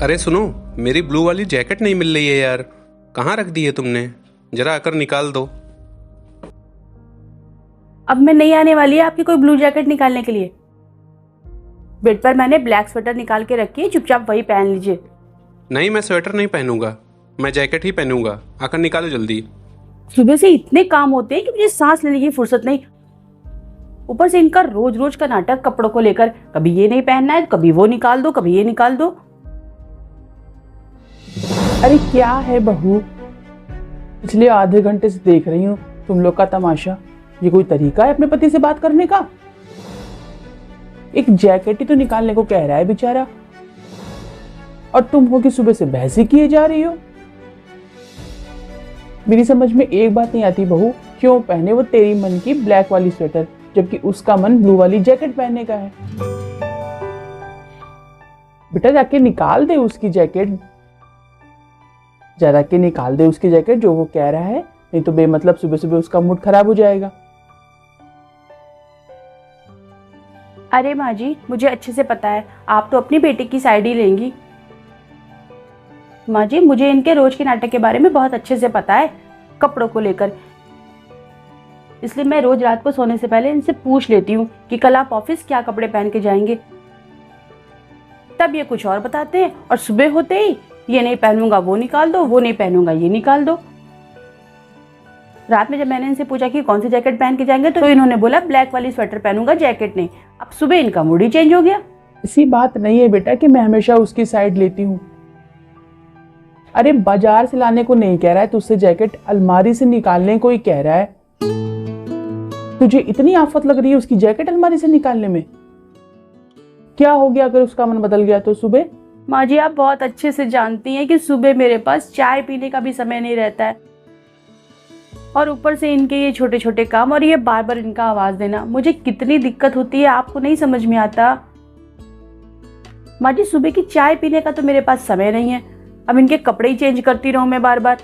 अरे सुनो, मेरी ब्लू वाली जैकेट नहीं मिल रही है यार। कहाँ रख दी है तुमने? जरा आकर निकाल दो। अब मैं नहीं आने वाली है आपकी कोई ब्लू जैकेट निकालने के लिए। बेड पर मैंने ब्लैक स्वेटर निकाल के रखी है, चुपचाप वही पहन लीजिए। नहीं, मैं स्वेटर नहीं पहनूंगा, मैं जैकेट ही पहनूंगा। आकर निकालो जल्दी। सुबह से इतने काम होते हैं कि मुझे सांस लेने की फुर्सत नहीं। ऊपर से इनका रोज रोज का नाटक कपड़ों को लेकर, कभी ये नहीं पहनना है, कभी वो निकाल दो, कभी ये निकाल दो। अरे क्या है बहू, पिछले आधे घंटे से देख रही हूँ तुम लोग का तमाशा। ये कोई तरीका है अपने पति से बात करने का? एक जैकेट ही तो निकालने को कह रहा है बेचारा, और तुम हो कि सुबह से बहस ही किए जा रही हो। मेरी समझ में एक बात नहीं आती बहू, क्यों पहने वो तेरी मन की ब्लैक वाली स्वेटर जबकि उसका मन ब्लू वाली जैकेट पहनने का है। बेटा जाके निकाल दे उसकी जैकेट, जरा के निकाल दे उसकी जैकेट जो वो कह रहा है, नहीं तो बेमतलब सुबह सुबह उसका मूड खराब हो जाएगा। अरे माँ जी, मुझे अच्छे से पता है आप तो अपनी बेटी की साइड ही लेंगी। माँ जी, मुझे इनके रोज के नाटक के बारे में बहुत अच्छे से पता है, कपड़ों को लेकर। इसलिए मैं रोज रात को सोने से पहले इनसे पूछ लेती हूँ कि कल आप ऑफिस क्या कपड़े पहन के जाएंगे। तब ये कुछ और बताते हैं और सुबह होते ही ये नहीं पहनूंगा वो निकाल दो, वो नहीं पहनूंगा ये निकाल दो। रात में जब मैंने इनसे पूछा कि कौन सी जैकेट पहन के जाएंगे तो इन्होंने बोला ब्लैक वाली स्वेटर पहनूंगा, जैकेट नहीं। अब सुबह इनका मूड ही चेंज हो गया। ऐसी बात नहीं है बेटा कि मैं हमेशा उसकी साइड लेती हूँ। अरे बाजार से लाने को नहीं कह रहा है तुझसे, जैकेट अलमारी से निकालने को ही कह रहा है। तुझे इतनी आफत लग रही है उसकी जैकेट अलमारी से निकालने में? क्या हो गया अगर उसका मन बदल गया तो सुबह? माँ जी, आप बहुत अच्छे से जानती हैं कि सुबह मेरे पास चाय पीने का भी समय नहीं रहता है, और ऊपर से इनके ये छोटे छोटे काम और ये बार बार इनका आवाज देना, मुझे कितनी दिक्कत होती है आपको नहीं समझ में आता। माँ जी, सुबह की चाय पीने का तो मेरे पास समय नहीं है, अब इनके कपड़े ही चेंज करती रहूं मैं बार बार।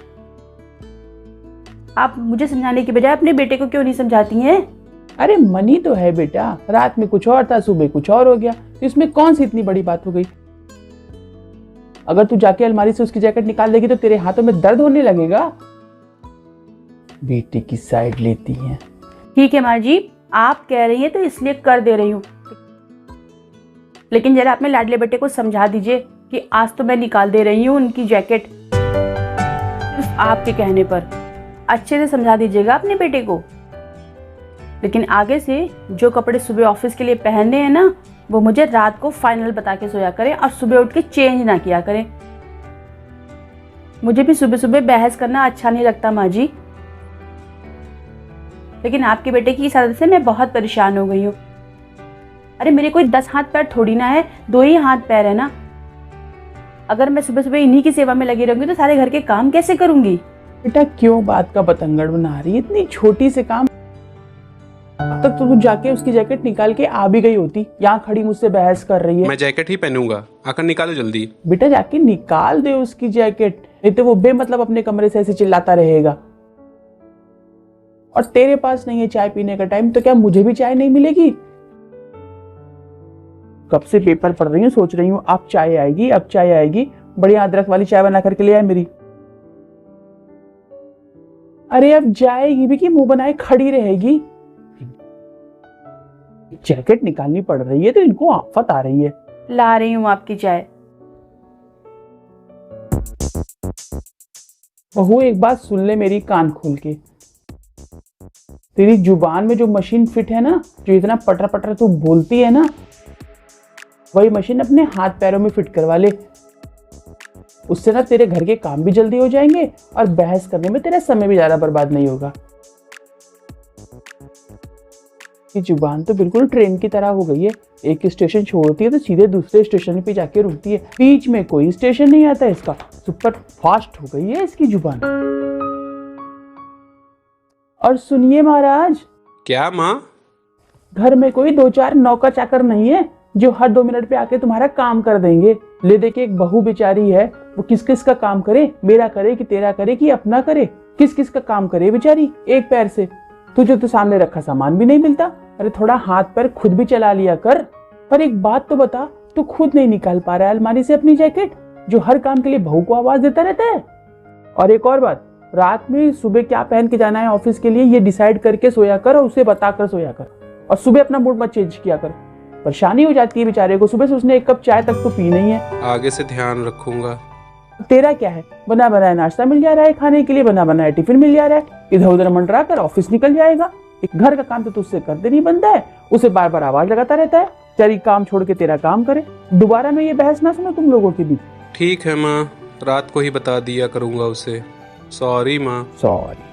आप मुझे समझाने की बजाय अपने बेटे को क्यों नहीं समझाती हैं? अरे मनी तो है बेटा, रात में कुछ और था, सुबह कुछ और हो गया, तो इसमें कौन सी इतनी बड़ी बात हो गई? अगर तू जाके अलमारी से उसकी जैकेट निकाल देगी तो तेरे हाथों में दर्द होने लगेगा। बेटी की साइड लेती है। ठीक है माँ जी, आप कह रही हैं तो इसलिए कर दे रही हूँ, लेकिन जरा अपने लाडले बेटे को समझा दीजिए कि आज तो मैं निकाल दे रही हूँ उनकी जैकेट, सिर्फ आपके कहने पर। अच्छे से समझा दीजिएगा अपने बेटे को। लेकिन आगे से जो कपड़े सुबह ऑफिस के लिए पहनने हैं ना, वो मुझे रात को फाइनल बता के सोया करें और सुबह उठ के चेंज ना किया करें। मुझे भी सुबह सुबह बहस करना अच्छा नहीं लगता माँ जी, लेकिन आपके बेटे की इस आदत से मैं बहुत परेशान हो गई हूँ। अरे मेरे कोई 10 हाथ पैर थोड़ी ना है, 2 ही हाथ पैर है ना। अगर मैं सुबह सुबह इन्हीं की सेवा में लगी रहूंगी तो सारे घर के काम कैसे करूंगी? बेटा क्यों बात का बतंगड़ बना रही है? इतनी छोटी से काम, अब तक तो तू जाके उसकी जैकेट निकाल के आ भी गई होती, यहाँ खड़ी मुझसे बहस कर रही है। मैं जैकेट ही पहनूंगा, आकर निकालो जल्दी। बेटा जाके निकाल दे उसकी जैकेट, नहीं तो वो बेमतलब अपने कमरे से ऐसे चिल्लाता रहेगा। और तेरे पास नहीं है चाय पीने का टाइम, तो क्या मुझे भी चाय नहीं मिलेगी? कब से पेपर पढ़ रही हूँ, सोच रही हूँ अब चाय आएगी, अब चाय आएगी। बढ़िया अदरक वाली चाय बना करके ले आए मेरी। अरे अब जाएगी भी कि मुंह बनाए खड़ी रहेगी? जैकेट निकालनी पड़ रही है तो इनको आफत आ रही है। ला रही हूँ आपकी चाय। बहू एक बात सुन ले मेरी कान खोल के, तेरी जुबान में जो मशीन फिट है ना, जो इतना पटर पटर तू बोलती है ना, वही मशीन अपने हाथ पैरों में फिट करवा ले। उससे ना तेरे घर के काम भी जल्दी हो जाएंगे और बहस करने में तेरा समय भी ज्यादा बर्बाद नहीं होगा। ये जुबान तो बिल्कुल ट्रेन की तरह हो गई है, एक स्टेशन छोड़ती है तो सीधे दूसरे स्टेशन पे जाके रुकती है, बीच में कोई स्टेशन नहीं आता इसका। सुपर फास्ट हो गई है इसकी जुबान। और सुनिए महाराज। क्या माँ? घर में कोई 2-4 नौकर चाकर नहीं है जो हर 2 मिनट पे आके तुम्हारा काम कर देंगे। ले दे के एक बहू बेचारी है, वो किस किस का काम करे, मेरा करे कि तेरा करे कि अपना करे, किस किस का काम करे बेचारी एक पैर से। तुझे तो सामने रखा सामान भी नहीं मिलता। अरे थोड़ा हाथ पैर खुद भी चला लिया कर। पर एक बात तो बता, तू खुद नहीं निकाल पा रहा है अलमारी से अपनी जैकेट, जो हर काम के लिए बहू को आवाज देता रहता है। और एक और बात, रात में सुबह क्या पहन के जाना है ऑफिस के लिए ये डिसाइड करके सोया कर और उसे बताकर सोया कर। और सुबह अपना मूड मत चेंज किया कर, परेशानी हो जाती है बेचारे को। सुबह से उसने एक कप चाय तक तो पी नहीं है। आगे से ध्यान रखूंगा। तेरा क्या है, बना बनाया नाश्ता मिल जा रहा है खाने के लिए, बना बनाया टिफिन मिल जा रहा है, इधर उधर मंडरा कर ऑफिस निकल जाएगा। एक घर का काम तो तुझसे करते नहीं बनता है, उसे बार बार आवाज लगाता रहता है। तेरी काम छोड़ के तेरा काम करे। दोबारा मैं ये बहस ना सुनो तुम लोगों के बीच। ठीक है माँ, रात को ही बता दिया करूंगा उसे। सॉरी माँ। सॉरी।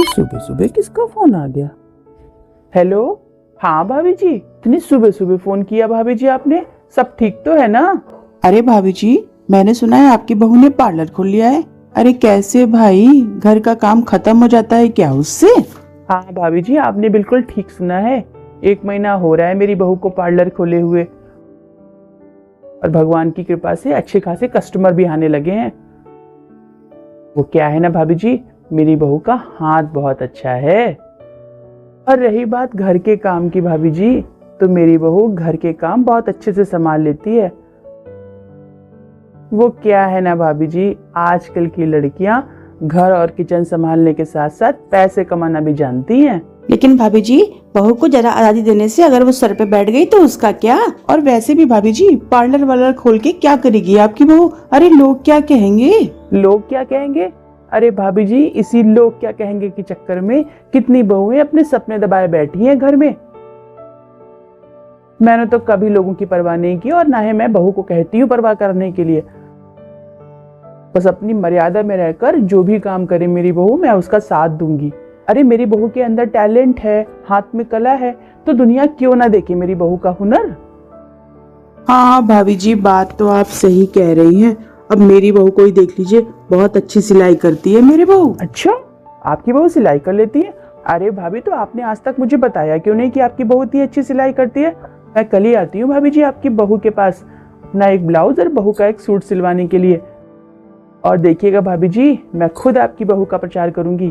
सुबह सुबह किसका फोन आ गया? हेलो, हाँ भाभी जी, इतनी सुबह सुबह फोन किया भाभी जी आपने? सब ठीक तो है ना? अरे भाभी जी, मैंने सुना है आपकी बहू ने पार्लर खोल लिया है। अरे कैसे भाई, घर का काम खत्म हो जाता है क्या उससे? हाँ भाभी जी, आपने बिल्कुल ठीक सुना है। 1 महीना हो रहा है मेरी बहू को पार्लर खोले हुए, और भगवान की कृपा से अच्छे खासे कस्टमर भी आने लगे हैं। वो क्या है ना भाभी जी, मेरी बहू का हाथ बहुत अच्छा है। और रही बात घर के काम की भाभी जी, तो मेरी बहू घर के काम बहुत अच्छे से संभाल लेती है। वो क्या है ना भाभी जी, आजकल की लड़कियां घर और किचन संभालने के साथ साथ पैसे कमाना भी जानती हैं। लेकिन भाभी जी, बहू को जरा आजादी देने से अगर वो सर पे बैठ गई तो उसका क्या? और वैसे भी भाभी जी, पार्लर वार्लर खोल के क्या करेगी आपकी बहू? अरे लोग क्या कहेंगे? लोग क्या कहेंगे? अरे भाभी जी, इसी लोग क्या कहेंगे के चक्कर में कितनी बहुएं अपने सपने दबाए बैठी हैं घर में। मैंने तो कभी लोगों की परवाह नहीं की, और ना ही मैं बहू को कहती हूँ परवाह करने के लिए। बस अपनी मर्यादा में रहकर जो भी काम करे मेरी बहू, मैं उसका साथ दूंगी। अरे मेरी बहू के अंदर टैलेंट है, हाथ में कला है, तो दुनिया क्यों ना देखे मेरी बहू का हुनर। हाँ भाभी जी, बात तो आप सही कह रही हैं। अब मेरी बहू को ही देख लीजिए, बहुत अच्छी सिलाई करती है मेरी बहू। अच्छा, आपकी बहू सिलाई कर लेती है? अरे भाभी, तो आपने आज तक मुझे बताया क्यों नहीं कि आपकी बहू इतनी अच्छी सिलाई करती है? मैं कल ही आती हूँ भाभी जी आपकी बहू के पास, अपना एक ब्लाउज और बहू का एक सूट सिलवाने के लिए। और देखिएगा भाभी जी, मैं खुद आपकी बहू का प्रचार करूंगी।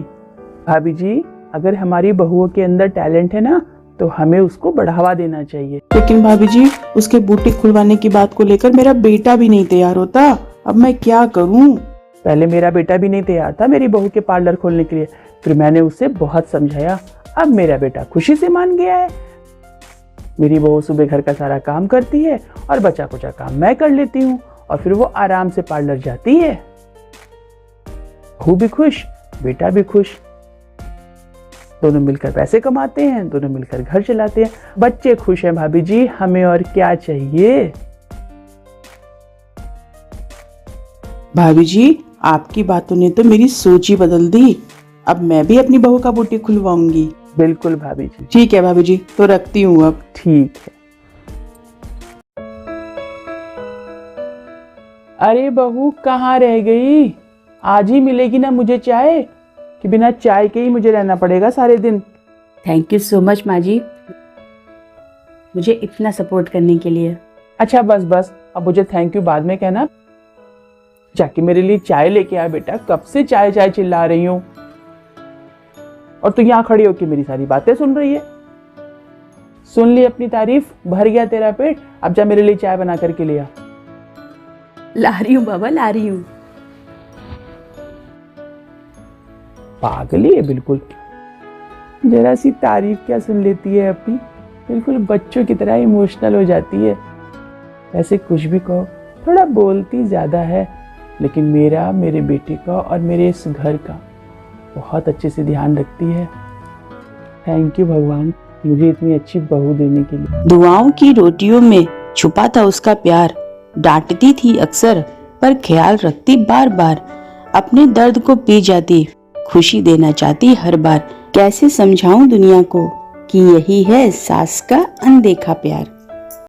भाभी जी, अगर हमारी बहुओं के अंदर टैलेंट है ना, तो हमें उसको बढ़ावा देना चाहिए। लेकिन भाभी जी, उसके बुटीक खुलवाने की बात को लेकर मेरा बेटा भी नहीं तैयार होता। अब मैं क्या करूं? पहले मेरा बेटा भी नहीं तैयार था मेरी बहू के पार्लर खोलने के लिए, फिर मैंने उसे बहुत समझाया। अब मेरा बेटा खुशी से मान गया है। मेरी बहू सुबह घर का सारा काम करती है और बचा कुचा काम मैं कर लेती हूँ, और फिर वो आराम से पार्लर जाती है। बहू भी खुश, बेटा भी खुश, दोनों मिलकर पैसे कमाते हैं, दोनों मिलकर घर चलाते हैं, बच्चे खुश हैं। भाभी जी, हमें और क्या चाहिए? भाभी जी, आपकी बातों ने तो मेरी सोच ही बदल दी। अब मैं भी अपनी बहू का बुटीक खुलवाऊंगी। बिल्कुल भाभी जी। ठीक है भाभी जी, तो रखती हूँ अब। ठीक है। अरे बहू, कहाँ रह गई? आज ही मिलेगी ना मुझे चाय, कि बिना चाय के ही मुझे रहना पड़ेगा सारे दिन? थैंक यू सो मच माँ जी, मुझे इतना सपोर्ट करने के लिए। अच्छा बस बस, अब मुझे थैंक यू बाद में कहना। जाके मेरे लिए चाय लेके आ बेटा, कब से चाय चाय चिल्ला रही हूँ, और तू यहाँ खड़ी होकर मेरी सारी बातें सुन रही है। सुन ली अपनी तारीफ, भर गया तेरा पेट, अब जा मेरे लिए चाय बना करके ले आ। ला रही हूँ बाबा, ला रही हूँ। पागली है बिल्कुल, जरा सी तारीफ क्या सुन लेती है अपनी, बिल्कुल बच्चों की तरह इमोशनल हो जाती है। ऐसे कुछ भी कहो, थोड़ा बोलती ज्यादा है, लेकिन मेरा, मेरे बेटे का और मेरे इस घर का बहुत अच्छे से ध्यान रखती है। थैंक यू भगवान, मुझे इतनी अच्छी बहू देने के लिए। दुआओं की रोटियों में छुपा था उसका प्यार, डांटती थी अक्सर पर ख्याल रखती बार बार, अपने दर्द को पी जाती, खुशी देना चाहती हर बार। कैसे समझाऊं दुनिया को कि यही है सास का अनदेखा प्यार।